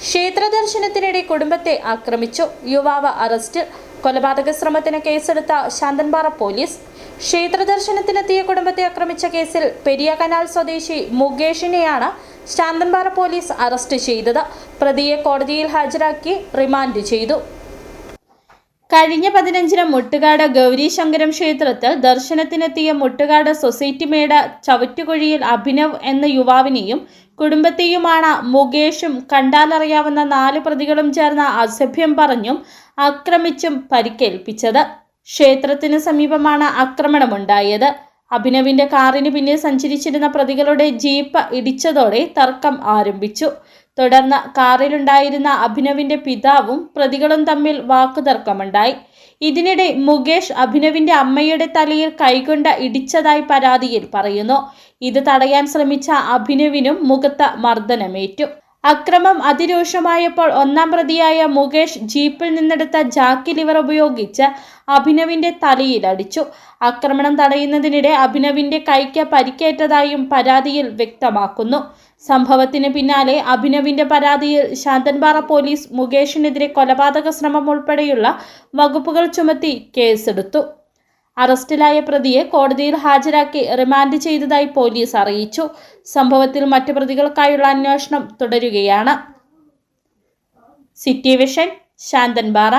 ക്ഷേത്ര ദർശനത്തിനിടെ കുടുംബത്തെ ആക്രമിച്ചു. യുവാവ് അറസ്റ്റിൽ. കൊലപാതക ശ്രമത്തിന് കേസെടുത്ത ശാന്തൻപാറ പോലീസ്. ക്ഷേത്ര ദർശനത്തിനെത്തിയ കുടുംബത്തെ ആക്രമിച്ച കേസിൽ പെരിയ കനാൽ സ്വദേശി മുകേഷിനെയാണ് ശാന്തൻപാറ പോലീസ് അറസ്റ്റ് ചെയ്തത്. പ്രതിയെ കോടതിയിൽ ഹാജരാക്കി റിമാൻഡ് ചെയ്തു. കഴിഞ്ഞ 15-ന് മുട്ടുകാട് ഗൗരീശങ്കരം ക്ഷേത്രത്തിൽ ദർശനത്തിനെത്തിയ മുട്ടുകാട് സൊസൈറ്റി മേട ചവറ്റുകുഴിയിൽ അഭിനവ് എന്ന യുവാവിനെയും കുടുംബത്തെയുമാണ് മുകേഷും കണ്ടാലറിയാവുന്ന 4 പ്രതികളും ചേർന്ന് അസഭ്യം പറഞ്ഞും ആക്രമിച്ചും പരിക്കേൽപ്പിച്ചത്. ക്ഷേത്രത്തിന് സമീപമാണ് ആക്രമണമുണ്ടായത്. അഭിനവിന്റെ കാറിന് പിന്നിൽ സഞ്ചരിച്ചിരുന്ന പ്രതികളുടെ ജീപ്പ് ഇടിച്ചതോടെ തർക്കം ആരംഭിച്ചു. തുടർന്ന് കാറിലുണ്ടായിരുന്ന അഭിനവിന്റെ പിതാവും പ്രതികളും തമ്മിൽ വാക്കുതർക്കമുണ്ടായി. ഇതിനിടെ മുകേഷ് അഭിനവിന്റെ അമ്മയുടെ തലയിൽ കൈകൊണ്ട് ഇടിച്ചതായി പരാതിയിൽ പറയുന്നു. ഇത് തടയാൻ ശ്രമിച്ച അഭിനവിനും മുഖത്ത് മർദ്ദനമേറ്റു. അക്രമം അതിരൂക്ഷമായപ്പോൾ 1-ാം പ്രതിയായ മുകേഷ് ജീപ്പിൽ നിന്നെടുത്ത ജാക്കി ലിവർ ഉപയോഗിച്ച് അഭിനവിന്റെ തലയിൽ അടിച്ചു. ആക്രമണം തടയുന്നതിനിടെ അഭിനവിന്റെ കൈക്ക് പരിക്കേറ്റതായും പരാതിയിൽ വ്യക്തമാക്കുന്നു. സംഭവത്തിന് പിന്നാലെ അഭിനവിന്റെ പരാതിയിൽ ശാന്തൻപാറ പോലീസ് മുകേഷിനെതിരെ കൊലപാതക ശ്രമം ഉൾപ്പെടെയുള്ള വകുപ്പുകൾ ചുമത്തി കേസെടുത്തു. അറസ്റ്റിലായ പ്രതിയെ കോടതിയിൽ ഹാജരാക്കി റിമാൻഡ് ചെയ്തതായി പോലീസ് അറിയിച്ചു. സംഭവത്തിൽ മറ്റു പ്രതികൾക്കായുള്ള അന്വേഷണം തുടരുകയാണ്. City vision, Santhanpara.